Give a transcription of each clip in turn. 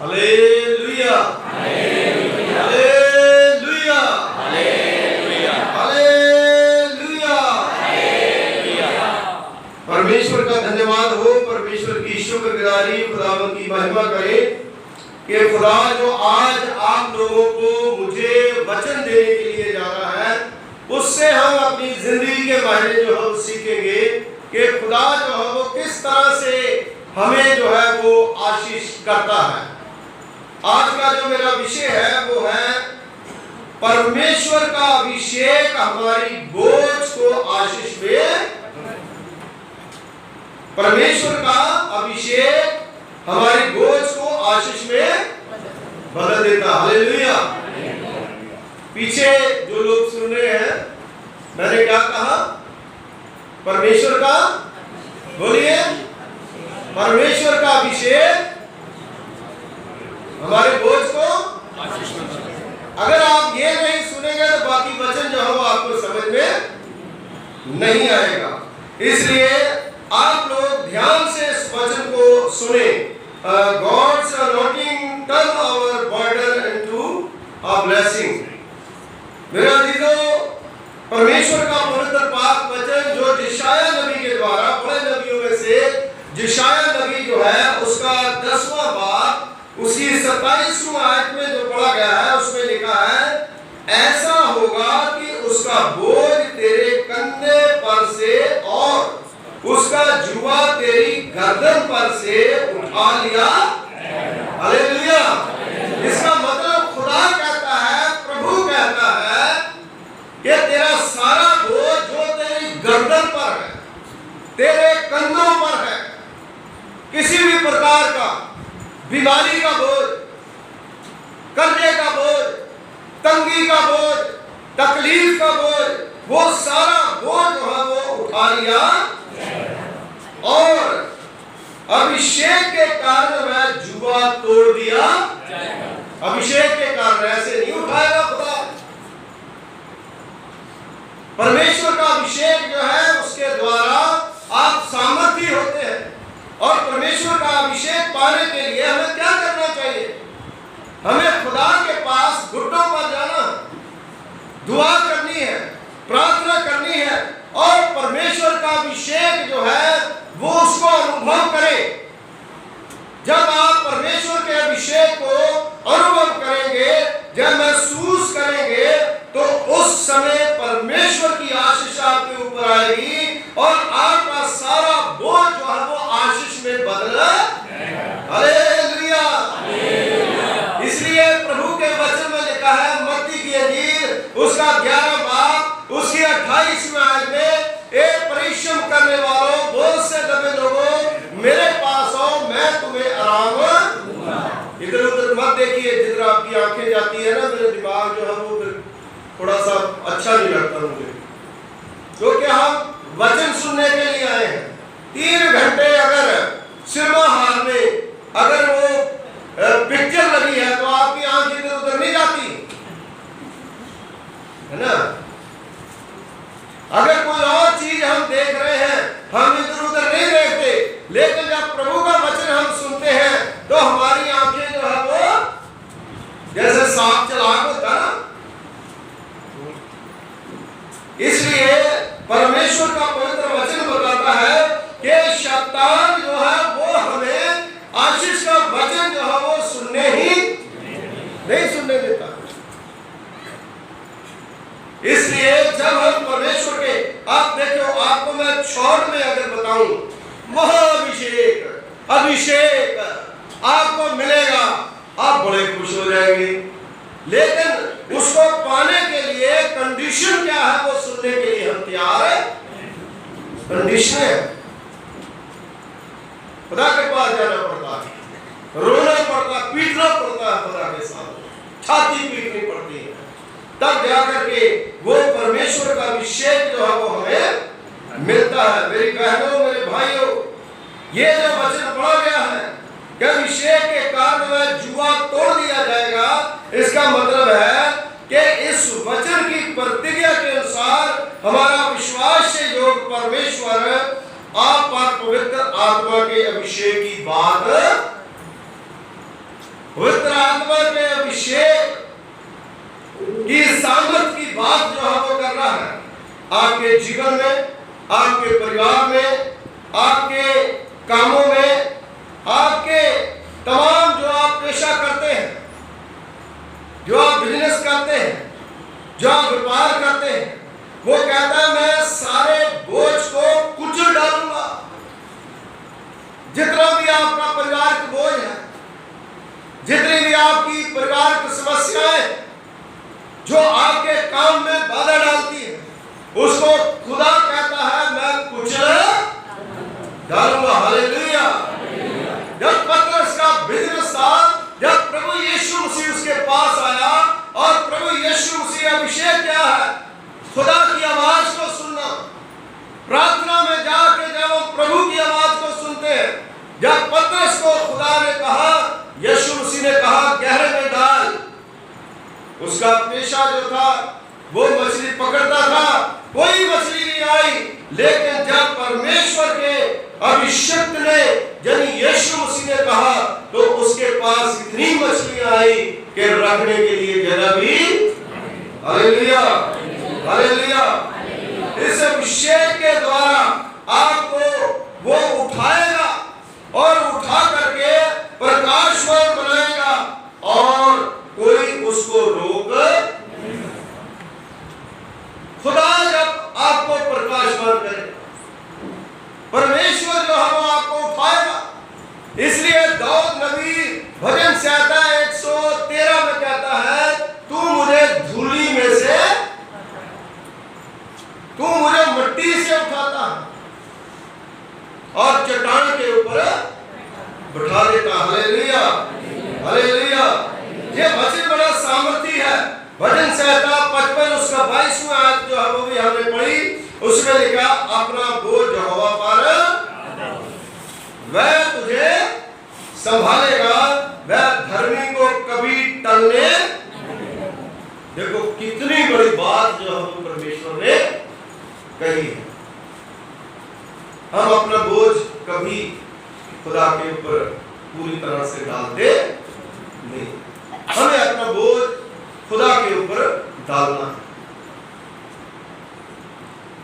Hallelujah, hallelujah, hallelujah, hallelujah, hallelujah. परमेश्वर का धन्यवाद हो, परमेश्वर की शुक्रगुजारी, खुदावंद की महिमा करें कि खुदा जो आज आप लोगों को मुझे वचन देने के लिए जा रहा है, उससे हम अपनी जिंदगी के बारे जो हम सीखेंगे कि खुदा जो है वो किस तरह से हमें जो है वो आशीष करता है। आज का जो मेरा विषय है वो है परमेश्वर का अभिषेक हमारी बोझ को आशीष में, परमेश्वर का अभिषेक हमारी बोझ को आशीष में बदल देता। हालेलुया। पीछे जो लोग सुन रहे हैं, मैंने क्या कहा? परमेश्वर का, बोलिए, परमेश्वर का अभिषेक हमारे बोझ को, अगर आप ये नहीं सुनेंगे तो बाकी वचन जो हो आपको समझ में नहीं आएगा। इसलिए आप लोग ध्यान से इस वचन को सुने। God's anointing turn our burden into a blessing। मेरा अजीजों, परमेश्वर का पवित्र पाक वचन जो यशायाह नबी के द्वारा, बड़े नबियों में से यशायाह नबी जो है उसका 10वां बाब, उसी 27वां आयत में जो पढ़ा गया है उसमें लिखा है, ऐसा होगा कि उसका बोझ तेरे कंधे पर से और उसका जुआ तेरी गर्दन पर से उठा लिया। हालेलुया। इसका मतलब खुदा कहता है, प्रभु कहता है कि तेरा सारा बोझ जो तेरी गर्दन पर है, तेरे कंधों पर है, किसी भी प्रकार का बीमारी का बोझ, कर्जे का बोझ, तंगी का बोझ, तकलीफ का बोझ, वो सारा बोझ जो है वो उठा लिया और अभिषेक के कारण वह जुआ तोड़ दिया। अभिषेक के कारण ऐसे नहीं उठाएगा खुदा। परमेश्वर का अभिषेक जो है उसके द्वारा आप सामर्थी होते हैं। और परमेश्वर का अभिषेक पाने के लिए हमें क्या करना चाहिए? हमें खुदा के पास घुटनों पर जाना, दुआ करनी है, प्रार्थना करनी है और परमेश्वर का अभिषेक जो है वो उसको अनुभव करे। जब आप परमेश्वर के अभिषेक को अनुभव करेंगे, जब महसूस करेंगे, तो उस समय परमेश्वर की आशीष आपके ऊपर आएगी और आपका सारा बोझ जो है वो आशीष में बदल। हालेलुया। इसलिए प्रभु के वचन में लिखा है, मत्ती की इंजील उसका 11 बाब उसकी 28वें आयत में, एक परिश्रम करने वालों, बोझ से दबे लोगों, मेरे पास आओ, मैं तुम्हें आराम दूंगा। इधर उधर मत देखिए। जिधर आपकी आंखें जाती है ना, मेरे दिमाग जो है वो थोड़ा सा अच्छा नहीं लगता मुझे, क्योंकि हम वचन सुनने के लिए आए हैं। 3 घंटे अगर सिनेमा हॉल में अगर वो पिक्चर लगी है तो आपकी आंख इधर उधर नहीं जाती है ना। अगर कोई और चीज हम देख रहे हैं, हम इधर उधर नहीं देखते, लेकिन जब प्रभु का वचन हम सुनते हैं तो हमारी आंखें जो है वो जैसे सांप चलाक होता है। इसलिए परमेश्वर का पवित्र वचन बताता है कि शैतान जो है वो हमें आशीष का वचन जो है वो सुनने ही नहीं सुनने देता। इसलिए जब हम परमेश्वर के, आप देखो, आपको मैं शॉर्ट में अगर बताऊं, महाअभिषेक, अभिषेक आपको मिलेगा, आप बड़े खुश हो जाएंगे। लेकिन उसको पाने के लिए कंडीशन क्या है, वो सुनने के लिए हम तैयार है। कंडीशन है, खुदा के पास जाना पड़ता है, रोना पड़ता है, पीटना पड़ता है, खुदा के साथ छाती पीटनी पड़ती है, तब जाकर के वो परमेश्वर का अभिषेक जो है वो हमें मिलता है। मेरी बहनों, मेरे भाइयों, ये जो वचन पढ़ा गया है कि अभिषेक के कारण वह जुआ तोड़ दिया जाएगा, इसका मतलब है कि इस वचन की प्रतिज्ञा के अनुसार हमारा विश्वास से योग परमेश्वर आप पर पवित्र आत्मा के अभिषेक की बात पवित्र आत्मा के अभिषेक की सामर्थ की बात जो है वो कर रहा है आपके जीवन में, आपके परिवार में, आपके कामों में, आपके तमाम जो आप पेशा करते हैं, जो आप बिजनेस करते हैं, जो आप व्यापार करते हैं, वो कहता है मैं सारे बोझ को कुचल डालूंगा। जितना भी आपका परिवार का बोझ है, जितनी भी आपकी परिवार की समस्याएं जो आपके काम में बाधा डालती है, उसको खुदा कहता है मैं कुचल डालूंगा। हालेलुया। जब पतरस का बिजनेस था, जब प्रभु यीशु मसीह उसके पास आया, और प्रभु यीशु मसीह अभिषेक क्या है? खुदा की आवाज को सुनना। प्रार्थना में जाके जब वो प्रभु की आवाज को सुनते हैं, जब पतरस को खुदा ने कहा, यीशु मसीह ने कहा गहरे में डाल, उसका पेशा जो था वो मछली पकड़ता था, कोई मछली नहीं आई। लेकिन जब परमेश्वर के अभिषिक्त ने यानी यीशु मसीह ने कहा, तो उसके पास इतनी मछलियां आई कि रखने के लिए जगह भी। Hallelujah, hallelujah. इस अभिषेक के द्वारा आपको वो उठाएगा और उठा करके प्रकाशवान बनाएगा, और कोई उसको रोक। खुदा जब आपको प्रकाशवान करे, परमेश्वर जो है वो आपको उठाएगा। इसलिए दाऊद नबी भजन संहिता 113 में कहता है, तू मुझे धूली में से, तू मुझे मिट्टी से उठाता है और चट्टान के ऊपर बिठा देता। Hallelujah, hallelujah. ये वचन बड़ा सामर्थी है। भजन संहिता 55 उसका 22वां आयत जो है वो भी हमने पढ़ी। उसमें लिखा, अपना बोझ यहोवा पर, वह तुझे संभालेगा, वह धर्मी को कभी टलने। देखो कितनी बड़ी बात जो हम परमेश्वर ने कही है। हम अपना बोझ कभी खुदा के ऊपर पूरी तरह से डालते नहीं। हमें अपना बोझ खुदा के ऊपर डालना है।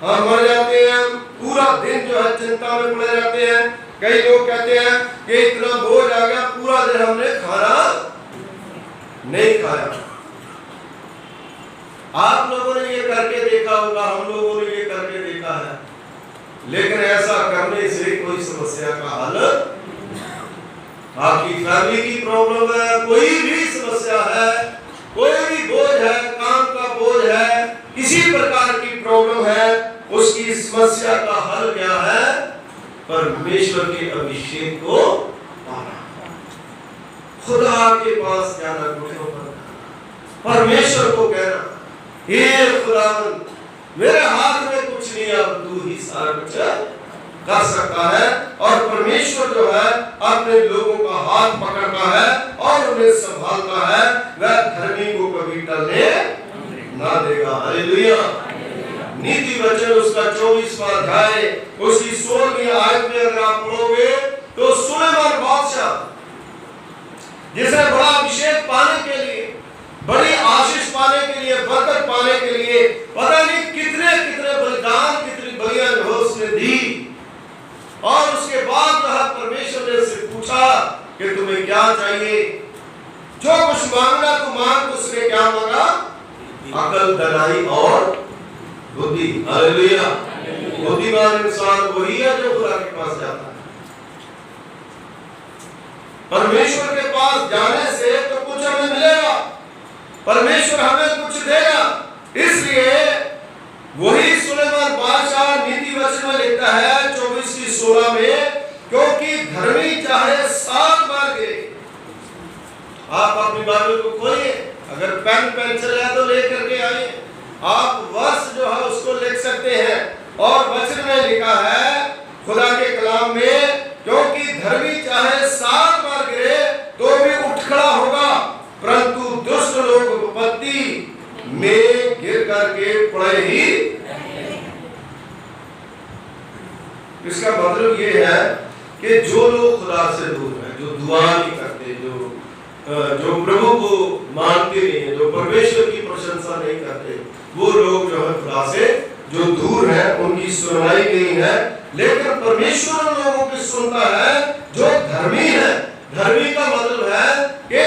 हम मर जाते हैं, पूरा दिन जो है चिंता में पड़े रहते हैं। कई लोग कहते हैं कि इतना बोझ आ गया, पूरा दिन हमने खाना नहीं खाया। आप लोगों ने ये करके देखा होगा, हम लोगों ने ये करके देखा है, लेकिन ऐसा करने से कोई समस्या का हल, आपकी फैमिली की प्रॉब्लम है, कोई भी समस्या है, कोई भी बोझ है, काम का बोझ है, किसी प्रकार की प्रॉब्लम है, उसकी समस्या का हल क्या है? परमेश्वर के अभिषेक को पाना, खुदा के पास जाना, घुटनों पर परमेश्वर को कहना, हे खुदावन मेरे हाथ में कुछ नहीं, अब तू ही सारा कुछ कर सकता है। और परमेश्वर जो है अपने लोगों का हाथ पकड़ता है और उन्हें संभालता है, वह धर्मी को कभी टलने ना देगा। हालेलुया। नीति वचन उसका 24वां अध्याय उसकी 16वीं आयत में अगर आप पढ़ोगे, तो सुलेमान बादशाह जिसने बड़ा अभिषेक पाने के लिए, बड़ी आशीष पाने के लिए, बरकत पाने के लिए पता नहीं कितने कितने बलिदान, कितनी बलियां जो उसने दी, और उसके बाद जो है परमेश्वर ने उससे पूछा कि तुम्हें क्या चाहिए? जो कुछ मांगना तो मांग। तो उसने क्या मांगा? अकल, दनाई और बुद्धि। हालेलुया। बुद्धिमान इंसान वही है जो खुदा के पास जाता है। परमेश्वर के पास जाने से तो कुछ हमें मिलेगा, परमेश्वर हमें कुछ देगा। इसलिए वही सुलेमान बादशाह नीति वचन में लिखता है 24:16 में, क्योंकि धर्मी चाहे 7 बार गिरे। आप अपनी बाइबल को खोलिए, अगर पेन पेंसिल है तो लेकर के आइए, आप वर्ष जो है उसको लिख सकते हैं। और वचन में लिखा है खुदा के कलाम में, क्योंकि धर्मी चाहे 7 बार गिरे तो भी उठ खड़ा होगा, परंतु दुष्ट लोग विपत्ति में गिर करके पड़े ही। इसका मतलब ये है कि जो लोग खुदा से दूर हैं, जो दुआ नहीं करते, जो जो प्रभु को मानते नहीं है, जो परमेश्वर की प्रशंसा नहीं करते, वो लोग जो है खुदा से जो दूर है, उनकी सुनवाई नहीं है। लेकिन परमेश्वर उन लोगों की सुनता है जो धर्मी है। धर्मी का मतलब है कि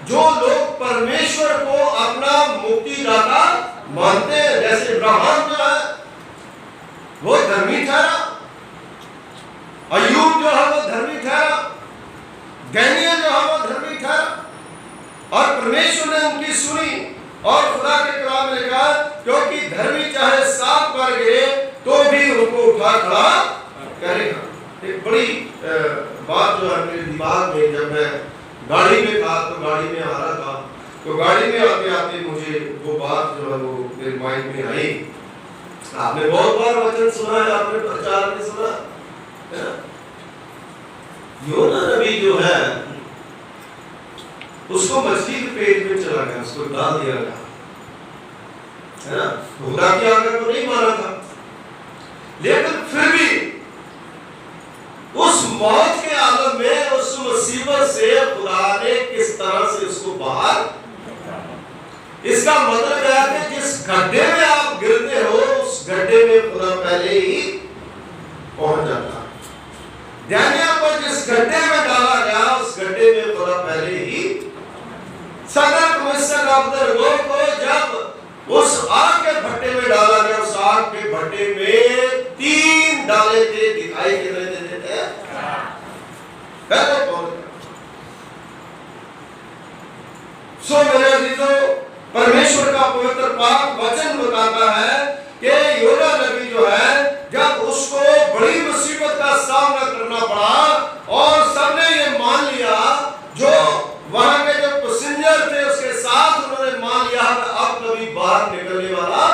जो लोग परमेश्वर को अपना मुक्तिदाता मानते हैं। जैसे अब्राहम जो है वो धर्मी ठहरा, अय्यूब जो है वो धर्मी ठहरा, दानियेल जो है वो धर्मी ठहरा, और परमेश्वर ने उनकी सुनी। और खुदा के कलाम में लिखा, क्योंकि धर्मी चाहे 7 बार गिरे तो भी उनको उठा खड़ा करेगा। एक बड़ी बात जो है मेरे दिमाग में, जब मैं गाड़ी में था तो गाड़ी में आ रहा था, तो गाड़ी में आते आते मुझे वो बात जो है वो मेरे माइंड में आई। आपने बहुत बार वचन सुना है, आपने प्रचार में सुना है। योना नबी जो है उसको मछली के पेट में चला गया, उसको डाल दिया गया, है ना। खुदा की आज्ञा को नहीं माना था, लेकिन फिर भी उस मौत के आलम में, उस मुसीबत से खुदा ने किस तरह से उसको बाहर। इसका मतलब है कि जिस गड्ढे में आप गिरते हो, उस गड्ढे में खुदा पहले ही पहुंच जाता है। दानियेल को जिस गड्ढे में डाला गया, उस गड्ढे में खुदा पहले ही सदर मिस्र अब्दुल को जब उस आग के भट्टे में डाला गया, उस आग के भट्टे में 3 डाले थे, दिखाई कितने देते थे? पहले कौन? सो मेरे अजीजों, परमेश्वर का पवित्र पाक वचन बताता है कि योना नबी जो है, जब उसको बड़ी मुसीबत का सामना करना पड़ा और सबने ये मान लिया, जो वहां के जो पैसेंजर थे उसके साथ उन्होंने मान लिया कि अब कभी बाहर निकलने वाला।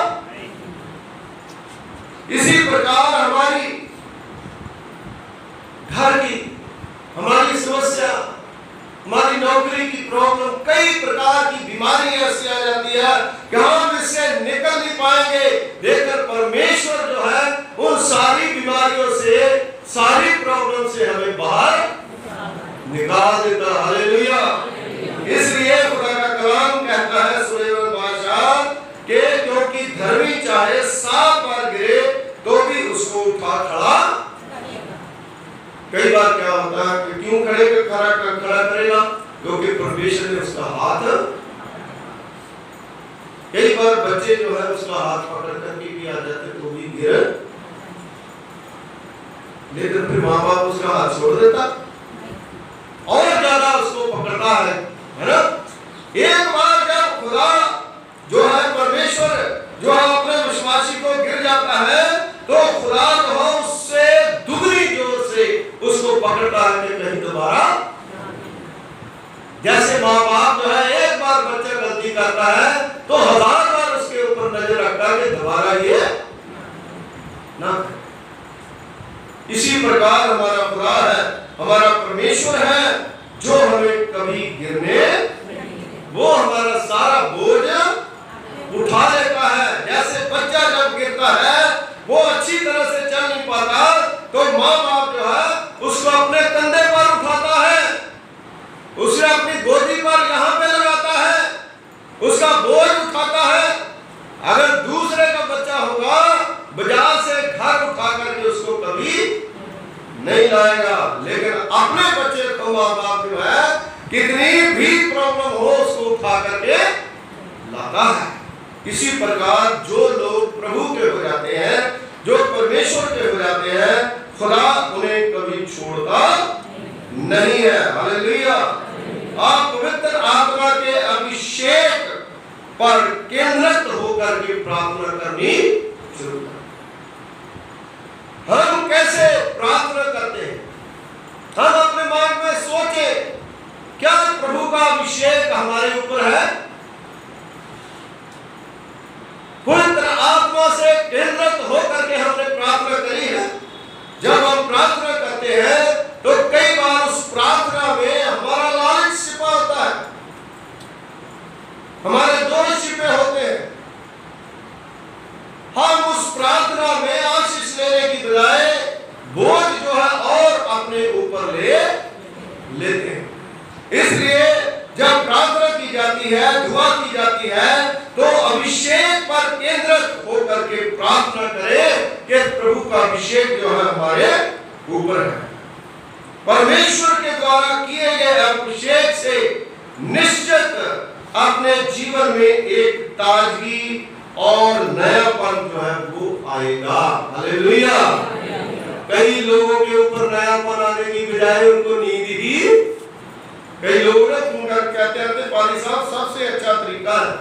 इसी प्रकार हमारी घर की, हमारी समस्या, हमारी नौकरी की प्रॉब्लम, कई प्रकार की बीमारी ऐसी आ जाती है कि हम इससे निकल नहीं पाएंगे। लेकिन परमेश्वर जो है उन सारी बीमारियों से, सारी प्रॉब्लम से हमें बाहर निकाल देता। हालेलुया। इसलिए खुदा का कलाम कहता है सुलेमान बादशाह के, क्योंकि धर्मी चाहे 7 बार गिरे तो भी उसको उठा खड़ा। कई बार क्या होता है कि क्यों खड़ा करेगा? क्योंकि परमेश्वर ने उसका हाथ। कई बार बच्चे जो है उसका हाथ पकड़ करके भी आ जाते तो भी गिर, लेकिन फिर माँ बाप उसका हाथ छोड़ देता और ज्यादा उसको पकड़ता है ना। एक बार जब खुदा जो है, परमेश्वर जो है अपने विश्वासी को गिर जाता है, तो खुदा जो है उससे दुगनी जोर से उसको पकड़ता है कि कहीं दोबारा। जैसे माँ बाप जो है, एक बार बच्चा गलती करता है तो 1000 बार उसके ऊपर नजर रखता है कि दोबारा ये ना। इसी प्रकार हमारा खुदा है, हमारा परमेश्वर है, जो हमें कभी गिरने, वो हमारा सारा बोझ उठा लेता है। जैसे बच्चा जब गिरता है वो अच्छी तरह से चल नहीं पाता, तो माँ बाप जो है उसको अपने कंधे पर उठाता है, उसे अपनी गोदी पर यहाँ पे लगाता है, उसका बोझ उठाता है। अगर दूसरे का बच्चा होगा, बाजार से घर उठा करके उसको कभी नहीं लाएगा, लेकिन अपने बच्चे को माँ बाप जो है कितनी भी प्रॉब्लम हो उसको उठा करके लाता है। इसी प्रकार जो लोग प्रभु के हो जाते हैं, जो परमेश्वर के हो जाते हैं, खुदा उन्हें कभी छोड़ता नहीं है। हालेलुया। आप पवित्र आत्मा के अभिषेक पर केंद्रित होकर के प्रार्थना करनी शुरू करें। हम कैसे प्रार्थना करते हैं? हम अपने मन में सोचे, क्या प्रभु का अभिषेक हमारे ऊपर है? पवित्र आत्मा से केंद्रित होकर के हमने प्रार्थना करी है। जब हम प्रार्थना करते हैं तो कई बार उस प्रार्थना में हमारा लालच छिपा होता है, हमारे दोष छिपे होते हैं। हम उस प्रार्थना में आशीष लेने की बजाय बोझ जो है और अपने ऊपर ले लेते हैं। इसलिए जब जाती है, दुआ की जाती है, तो अभिषेक पर केंद्रित होकर के प्रार्थना करें कि प्रभु का अभिषेक जो है हमारे ऊपर है। परमेश्वर के द्वारा किए गए अभिषेक से निश्चित अपने जीवन में एक ताजगी और नयापन जो है वो आएगा। हालेलुया। कई लोगों के ऊपर नयापन आने की बजाय उनको नींद ही, कई लोग ना फोन कर कहते हैं पाली साहब सबसे अच्छा तरीका है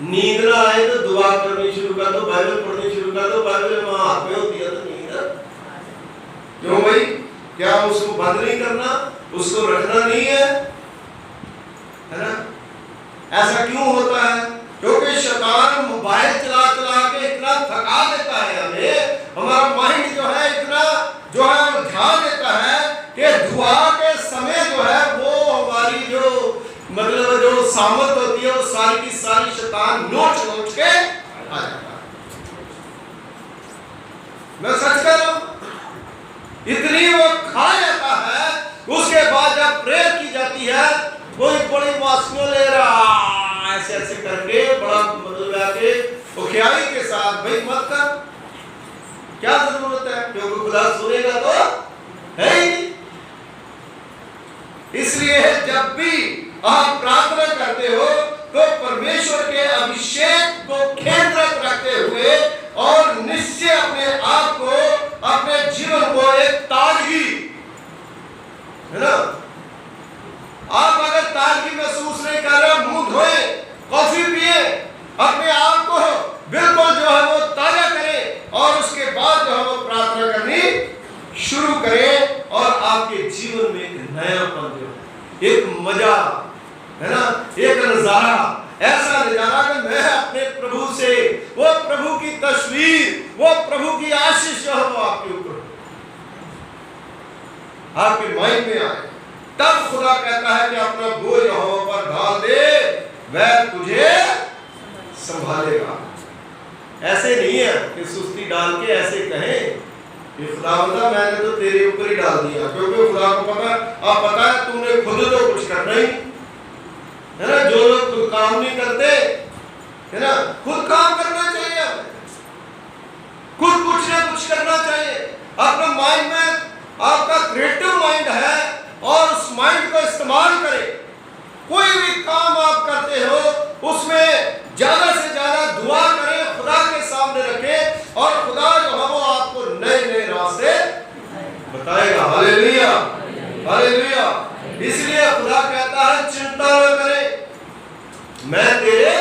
नींद ना आए तो दुआ करनी शुरू कर दो, बाइबल पढ़नी शुरू कर दो, बाइबल में हाथ में होती है तो नींद क्यों भाई, क्या उसको बंद नहीं करना, उसको रखना नहीं है ना? ऐसा क्यों होता है? क्योंकि शैतान मोबाइल चला चला के इतना थका देता है हमें, हमारा माइंड जो है इतना जो है उठा देता है कि दुआ के समय जो है वो हमारी जो मतलब जो सामत होती है वो सारी की सारी शैतान नोच नोच के आ जाता है। मैं सच कह रहा हूं, इतनी वो खा जाता है। उसके बाद जब प्रेयर की जाती है कोई बड़ी वासियों ले रहा ऐसे ऐसे करके बड़ा मतलब आके खुशियाई के साथ, भाई मत कर, क्या जरूरत है, क्योंकि खुदा सुनेगा तो है ही। इसलिए जब भी आप प्रार्थना करते हो तो परमेश्वर के अभिषेक को केंद्रित रखते हुए और निश्चय अपने आप को, अपने जीवन को एक ताजगी, है ना? आप अगर ताजगी महसूस नहीं कर रहे, मुंह धोए, कॉफी पिए, अपने आप को बिल्कुल जो है वो ताजा करें और उसके बाद जो है वो प्रार्थना करनी शुरू करें और आपके जीवन में एक नयापन जो है, एक मजा, है ना, एक नजारा, ऐसा नजारा कि मैं अपने प्रभु से, वो प्रभु की तस्वीर, वो प्रभु की आशीष जो है वो आपके ऊपर, आपके माइंड में आए। तब खुदा कहता है कि अपना बोझ यहोवा पर डाल दे, वह तुझे संभालेगा। ऐसे नहीं है कि सुस्ती डाल के ऐसे कहें कि खुदा बता मैंने तो तेरे ऊपर ही डाल दिया, क्योंकि खुदा को पता, आप पता है तुमने खुद तो कुछ करना ही है ना। जो लोग खुद काम नहीं करते है ना, खुद काम करना चाहिए, खुद कुछ ना कुछ करना चाहिए। अपना माइंड में आपका क्रिएटिव माइंड है और उस माइंड को इस्तेमाल करें। कोई भी काम आप करते हो उसमें ज्यादा से ज्यादा दुआ करें, खुदा के सामने रखें और खुदा जो है वो आपको नए नए रास्ते बताएगा। Hallelujah, hallelujah. इसलिए खुदा कहता है चिंता न करे, मैं तेरे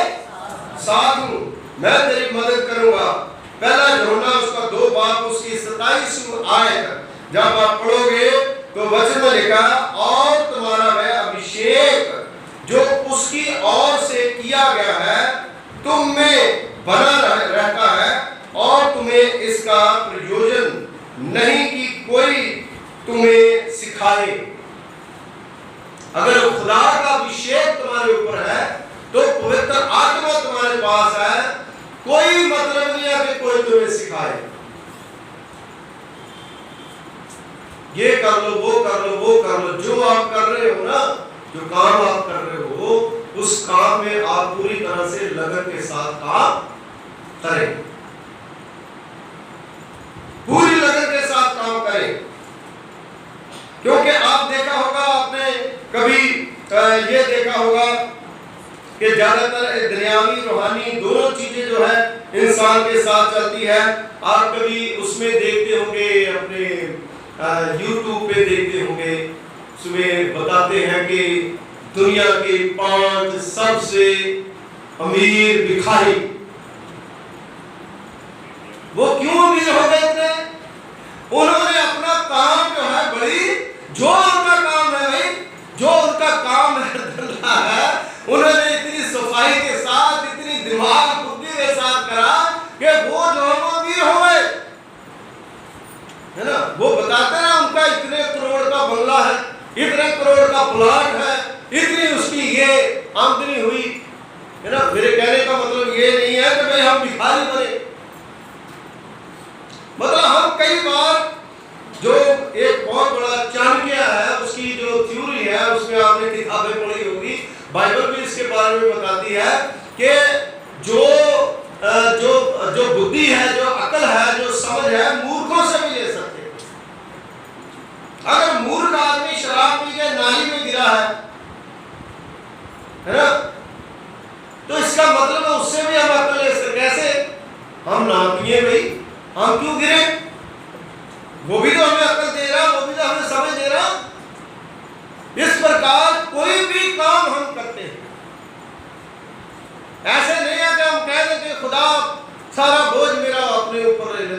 साथ हूं, मैं तेरी मदद करूंगा। पहला यूहन्ना उसका 2 बाब उसकी 27 आयत जब आप पढ़ोगे तो वचन में लिखा, और तुम्हारा वह अभिषेक जो उसकी ओर से किया गया है तुम में बना रहता है और तुम्हें इसका प्रयोजन नहीं कि कोई तुम्हें सिखाए। अगर खुदा का अभिषेक तुम्हारे ऊपर है तो पवित्र आत्मा तुम्हारे पास है, कोई मतलब नहीं है कि कोई तुम्हें सिखाए, ये कर लो, वो कर लो, वो कर लो। जो आप कर रहे हो ना, जो काम आप कर रहे हो उस काम में आप पूरी तरह से लगन के साथ काम करें, पूरी लगन के साथ काम करें। क्योंकि आप देखा होगा, आपने कभी ये देखा होगा कि ज्यादातर दुनियावी रूहानी दोनों चीजें जो है इंसान के साथ चलती है। आप कभी उसमें देखते होंगे, अपने YouTube पे देखते होंगे, उसमें बताते हैं कि दुनिया के 5 सबसे अमीर भिखारी, वो क्यों अमीर हो गए थे? उन्होंने अपना काम जो है बड़ी, जो उनका काम है भाई, जो उनका काम है धंधा है, उन्होंने इतनी सफाई के साथ, इतनी दिमाग बुद्धि के साथ करा कि वो जो है वो अमीर हो गए, है ना। वो बताते ना उनका इतने करोड़ का बंगला है, इतने करोड़ का प्लाट है, इतनी उसकी ये आमदनी हुई, है ना। मेरे कहने का मतलब ये नहीं है कि भाई हम भिखारी बने, मतलब हम कई बार जो एक बहुत बड़ा चाणक्य है उसकी जो थ्योरी है, उसमें आपने किताबें पढ़ी होगी, बाइबल भी इसके बारे में बताती है कि जो जो जो बुद्धि है, जो अकल है, जो समझ है, मूर्खों से भी ले सकते हैं। अगर मूर्ख आदमी शराब पी के नाली में गिरा है ना, तो इसका मतलब है उससे भी हम अकल ले सकते। कैसे? हम ना पिए भाई, हम क्यों गिरे? वो भी तो हमें अकल दे रहा, वो भी तो हमें समझ दे रहा। इस प्रकार कोई भी काम हम करते हैं, ऐसे नहीं है कि हम कह दें कि खुदा सारा बोझ मेरा अपने ऊपर ले ले।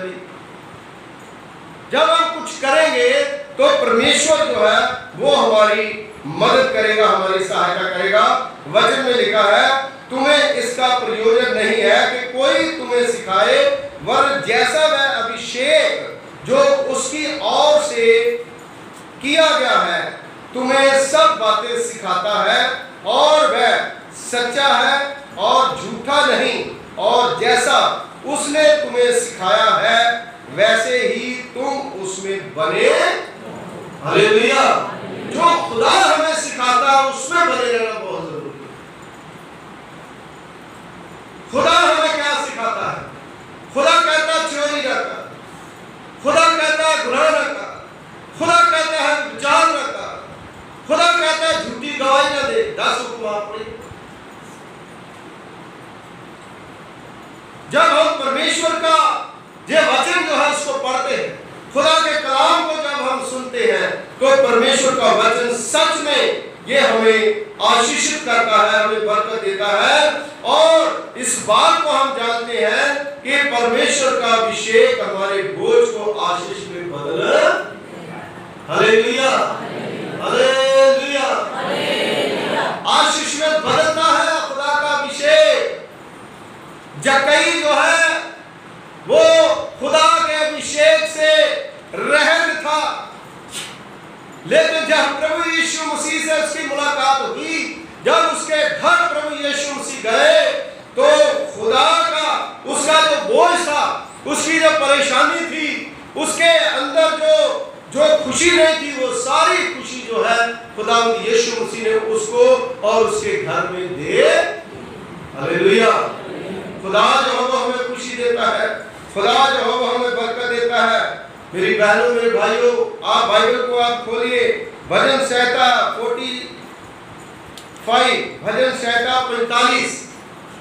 जब हम कुछ करेंगे तो परमेश्वर जो है वो हमारी मदद करेगा, हमारी सहायता करेगा। वचन में लिखा है, तुम्हें इसका प्रयोजन नहीं है कि कोई तुम्हें सिखाए, वरन जैसा वह अभिषेक जो उसकी ओर से किया गया है तुम्हें सब बातें सिखाता है, और वह सच्चा है और झूठा नहीं, और जैसा उसने तुम्हें सिखाया है वैसे ही तुम उसमें बने। हालेलुया। जो खुदा हमें सिखाता है उसमें बने रहना बहुत जरूरी है। खुदा हमें क्या सिखाता है? खुदा कहता है चोरी न कर, खुदा कहता है गुनाह न कर, खुदा कहता है विचार न कर, खुदा कहता है झूठी गवाही न दे। 10 हुक्म आपने। जब हम परमेश्वर का ये वचन जो है उसको पढ़ते हैं, खुदा के कलाम को जब हम सुनते हैं, तो परमेश्वर का वचन सच में ये हमें आशीषित करता है, हमें बरकत देता है। और इस बात को हम जानते हैं कि परमेश्वर का अभिषेक हमारे बोझ को आशीष में बदल। हालेलुया, हालेलुया, आशीष में बदलता है खुदा का अभिषेक। जक्कई जो है वो खुदा के अभिषेक से रहत था, लेकिन जब प्रभु यीशु मसीह से उसकी मुलाकात हुई, जब उसके घर प्रभु यीशु मसीह गए, तो खुदा का उसका जो बोझ था, उसकी जो परेशानी थी, उसके अंदर जो खुशी नहीं थी, वो सारी खुशी जो है खुदा यीशु मसीह ने उसको और उसके घर में दे। हालेलुया। खुदा जो है वो हमें खुशी देता है, खुदा जो है वो हमें बरकत देता है। मेरी बहनों, मेरे भाइयों, आप बाइबल को आप खोलिए, भजन संहिता 45, भजन संहिता 45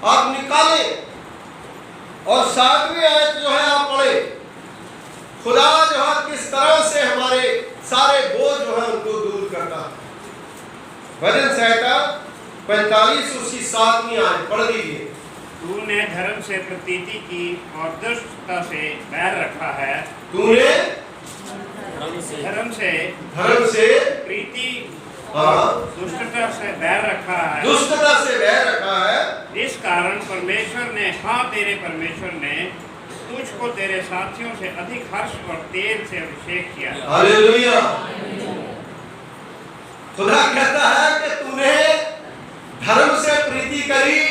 आप निकालें और 7वीं आयत जो है आप पढ़े। खुदा जो है किस तरह से हमारे सारे बोझ जो है उनको दूर करता है। भजन संहिता 45 उसकी 7वीं आयत पढ़ दीजिए। तूने धर्म से प्रतीति की और दुष्टता से बैर रखा है। तूने धर्म से प्रीति और दुष्टता से बैर रखा है। दुष्टता से बैर रखा है। इस कारण परमेश्वर ने, हाँ तेरे परमेश्वर ने तुझको तेरे साथियों से अधिक हर्ष और तेल से अभिषेक किया। हालेलुया। खुदा कहता है कि तूने धर्म से प्रीति करी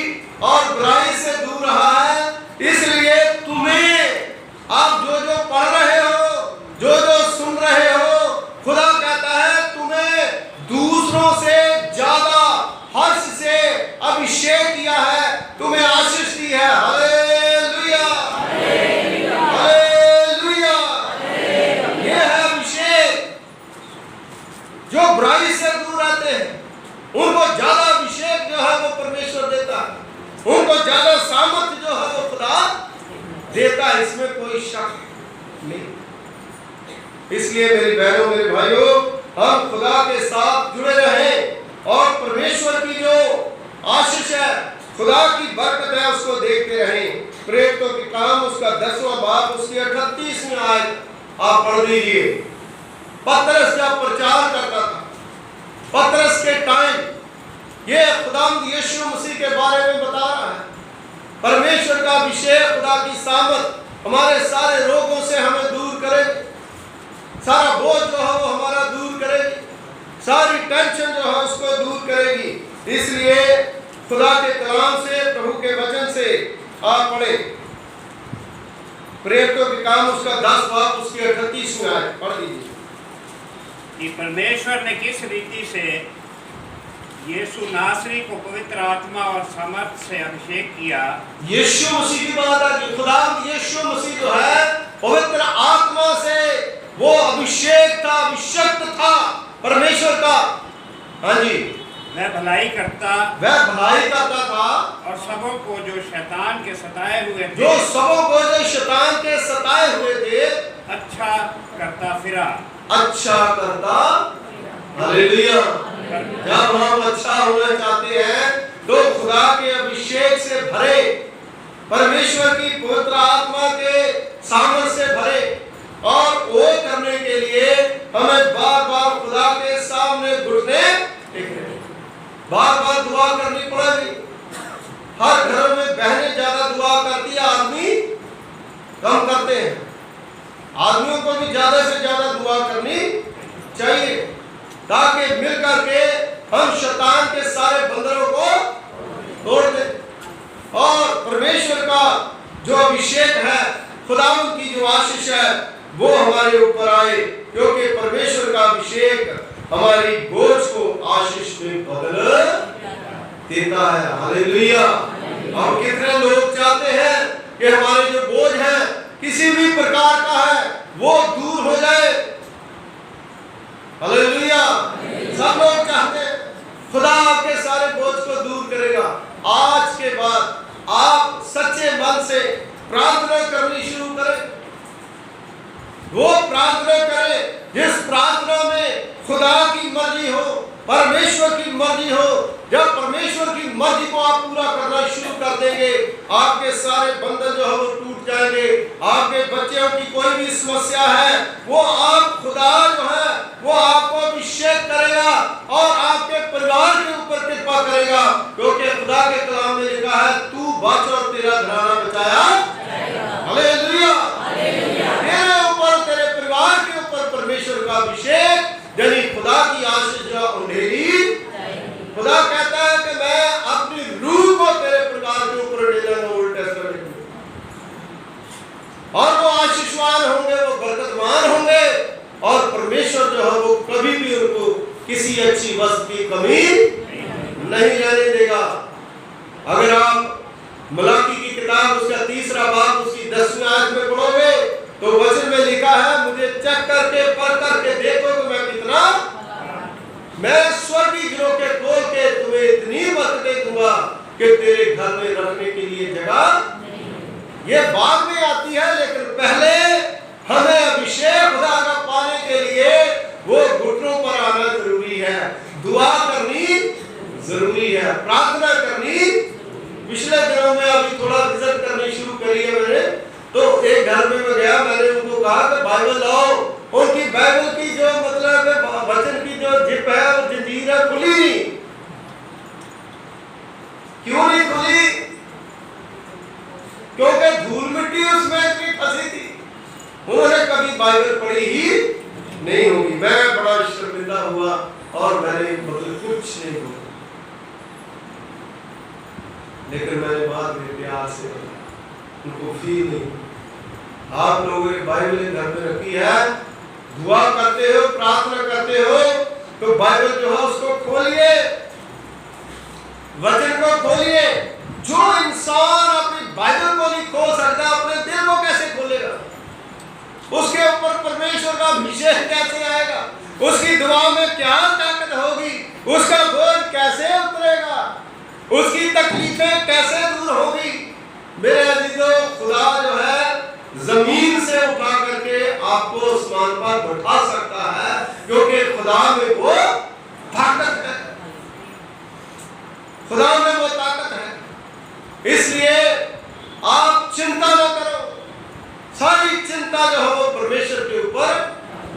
और बुराई से दूर रहा है, इसलिए तुम्हें आप जो जो पढ़ रहे हो, जो जो सुन रहे हो, खुदा कहता है तुम्हें दूसरों से ज्यादा हर्ष से अभिषेक किया है, तुम्हें आशीष दी है। Hallelujah, hallelujah. ये है अभिषेक। जो बुराई से दूर रहते हैं उनको ज्यादा अभिषेक जो है वो परमेश्वर देता है, उनको ज्यादा सामर्थ्य जो है वो खुदा देता है, इसमें कोई शक नहीं। इसलिए मेरी बहनों, मेरे भाइयों, हम खुदा के साथ जुड़े रहें और परमेश्वर की जो आशीष है, खुदा की बरकत है, उसको देखते रहें। प्रेरितों के काम उसका 10वां बाब उसकी 38वीं आयत आप पढ़ लीजिए। पतरस जब प्रचार करता था, पतरस के टाइम ये खुदावंद यीशु मसीह के बारे में बता रहा है। परमेश्वर का अभिषेक, खुदा की सामर्थ हमारे सारे रोगों से हमें दूर करेगी, सारा बोझ जो है वो हमारा दूर करेगी, सारी टेंशन जो है उसको दूर करेगी। इसलिए खुदा के कलाम से, प्रभु के वचन से आप पढ़े। प्रेरितों के काम उसका 10 बाब उसकी 38वीं आयत पढ़ लीजिए। कि परमेश्वर ने किस रीति से यीशु नासरी को पवित्र आत्मा और सामर्थ से अभिषेक किया। यीशु मसीह की बात है कि खुदा यीशु मसीह जो है पवित्र आत्मा से वो अभिषेक था, अभिषक्त था परमेश्वर का। हाँ जी, वह भलाई करता था और सबों को जो शैतान के सताए हुए थे, अच्छा करता फिरा। हालेलुया। जब हम अच्छा होना चाहते हैं तो खुदा के अभिषेक से भरे, परमेश्वर की पवित्र आत्मा के सामर्थ से भरे, और वो करने के लिए हमें बार बार खुदा के सामने घुटने बार बार दुआ करनी पड़ेगी। हर घर में बहनें ज्यादा दुआ करती है, आदमी कम करते हैं। आदमियों को भी ज्यादा से ज्यादा दुआ करनी चाहिए ताकि मिलकर के हम शैतान के सारे बंदरों को तोड़ दें और परमेश्वर का जो अभिषेक है, खुदावंद की जो आशीष है वो हमारे ऊपर आए, क्योंकि परमेश्वर का अभिषेक हमारी बोझ को आशीष में बदल देता है। हालेलुया। और कितने लोग चाहते हैं कि हमारे जो बोझ है किसी भी प्रकार का है वो दूर हो जाए। हालेलुया। सब लोग चाहते हैं, खुदा आपके सारे बोझ को दूर करेगा। आज के बाद आप सच्चे मन से प्रार्थना करनी शुरू करें। वो प्रार्थना करें जिस प्रार्थना में खुदा की मर्जी हो, परमेश्वर की मर्जी हो। जब परमेश्वर की मर्जी को आप पूरा करना शुरू कर देंगे, आपके सारे बंधन जो है वो टूट जाएंगे। आपके बच्चों की कोई भी समस्या है वो आप खुदा जो है वो आपको अभिषेक करेगा और आपके परिवार के ऊपर कृपा करेगा, क्योंकि खुदा के कलाम में लिखा है तू बच और तेरा घराना बचाया। हालेलुया। तेरे ऊपर, तेरे परिवार के ऊपर परमेश्वर का अभिषेक यानी खुदा की आशीष जो अंधेरी, खुदा कहता है कि मैं अपनी रूह को तेरे परिवार के ऊपर डालूंगा। ओल्ड टेस्टामेंट में, और वो आशीषवान होंगे, वो बरकतवान होंगे, और परमेश्वर जो है वो कभी भी उनको किसी अच्छी वस्तु की कमी नहीं रहने देगा। अगर आप मलाकी की किताब उसका 3रा बाब उसकी 10वीं आयत में पढ़ोगे तो वचन में लिखा है, मुझे चेक करके पढ़ करके देखो कि मैं कितना, मैं स्वर्गीय झरोखे खोल के तुम्हें इतनी बरकतें दूंगा कि तेरे घर में रखने के लिए जगह। ये बाद में आती है, लेकिन पहले हमें अभिषेक खुदा का पाने के लिए वो घुटनों पर आना जरूरी है, दुआ करनी जरूरी है, प्रार्थना करनी। पिछले दिनों में अभी थोड़ा विजिट करनी शुरू करी है मैंने, तो एक घर में मैं गया, मैंने उनको कहा कि बाइबल लाओ। उनकी बाइबल की जो मतलब वचन की जो जिप है वो जंजीर है, खुली नहीं। क्यों नहीं खुली? क्योंकि धूल मिट्टी उसमें इतनी फंसी थी, उन्होंने कभी बाइबल पढ़ी ही नहीं होगी। मैं बड़ा शर्मिंदा हुआ और मैंने मतलब कुछ नहीं बोला, लेकिन मैंने बाद में प्यार से उनको फील नहीं। आप लोगों ने बाइबल घर में रखी है, दुआ करते हो, प्रार्थना करते हो, तो बाइबल जो है उसको खोलिए, वचन को खोलिए। जो इंसान अपनी बाइबल को नहीं खोल सकता, अपने दिल को कैसे खोलेगा? उसके ऊपर परमेश्वर का अभिषेक कैसे आएगा? उसकी दुआ में क्या ताकत होगी? उसका बोझ कैसे उतरेगा? उसकी तकलीफें कैसे दूर होगी? मेरे अजीजों, खुदा जो है जमीन से उठा करके आपको आसमान पर बैठा सकता है, क्योंकि खुदा में वो ताकत है, खुदा में वो ताकत है। इसलिए आप चिंता न करो, सारी चिंता जो है वो परमेश्वर के ऊपर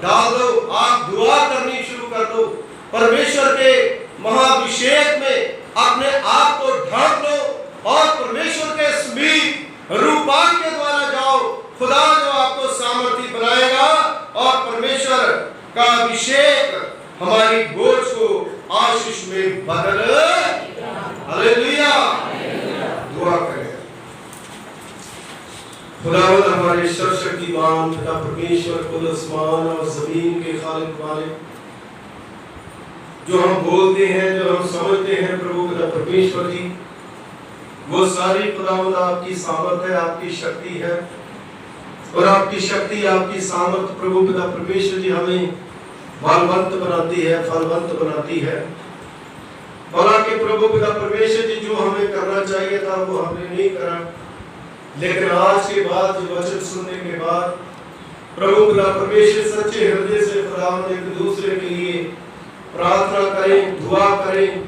डाल दो। आप दुआ करनी शुरू कर दो, परमेश्वर के महाअभिषेक में अपने आप को ढांक लो और परमेश्वर के समीप रूपान के द्वारा जाओ। खुदा जो आपको सामर्थी बनाएगा और परमेश्वर का अभिषेक हमारी बोझ को आशीष में बदल। हालेलुया। दुआ करें। खुदावंद हमारे सर्वशक्तिमान पिता परमेश्वर, कुल आसमान और जमीन के खालिक मालिक, जो हम बोलते हैं, जो हम समझते हैं प्रभु पिता परमेश्वर जी, वो सारी खुदावंद आपकी सामर्थ है, आपकी शक्ति है। और आपकी शक्ति, आपकी सामर्थ प्रभु पिता परमेश्वर जी हमें बलवंत बनाती है, फलवंत बनाती है। हालांकि प्रभु पिता परमेश्वर जी जो हमें करना चाहिए था वो हमने नहीं करा, लेकिन आज के बाद जो वचन सुनने के बाद प्रभु पिता परमेश्वर सच्चे हृदय से खुदावंद एक दूसरे के लिए प्रार्थना करें, दुआ करें।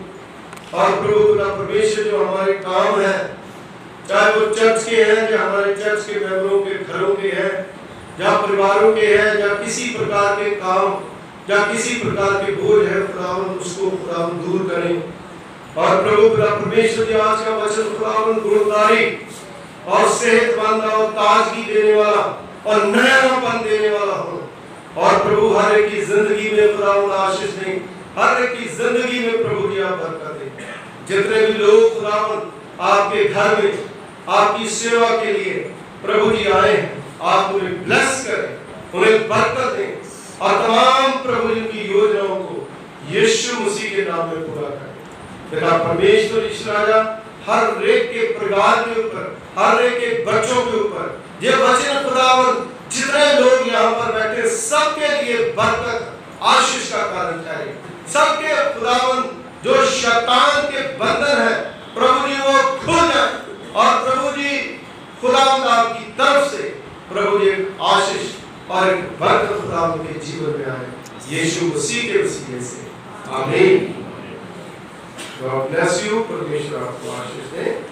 और प्रभु पिता परमेश्वर जो हमारे काम है, चाहे वो चर्च के हैं, या हमारे चर्च के मेंबरों के घरों के हैं, या परिवारों के हैं, या किसी प्रकार के काम या किसी प्रकार के बोझ है, खुदावंद उसको खुदावंद दूर करें। और प्रभु पिता परमेश्वर जी आज का वचन खुदावंद गुणकारी और सेहतमंद और ताजगी देने वाला और नयापन देने वाला हो। और प्रभु हर एक की जिंदगी में खुदावंद आशीष दें, हर एक की जिंदगी में प्रभु जी आप बरकत दें। जितने भी लोग खुदावंद आपके घर में आपकी सेवा के लिए प्रभु जी आए हैं, आप उन्हें ब्लेस करें, उन्हें बरकत दें और तमाम प्रभु जी की योजनाओं को यीशु मसीह के नाम में पूरा करें। पिता परमेश्वर ईश्वर राजा हर एक के परिवार के ऊपर, हर एक के बच्चों के ऊपर ये वचन खुदावंद जितने लोग यहाँ पर बैठे सबके लिए बरकत आशीष का कारण ठहरे। सबके खुदावंद जो शैतान के बंधन है प्रभु जी वो खुल जाए और प्रभु जी खुदावंद आपकी तरफ से प्रभु जी आशीष और एक बरकत खुदावंद के जीवन में आए, यीशु मसीह के वसीले से, आमीन। God bless you. परमेश्वर आपको आशीष दे।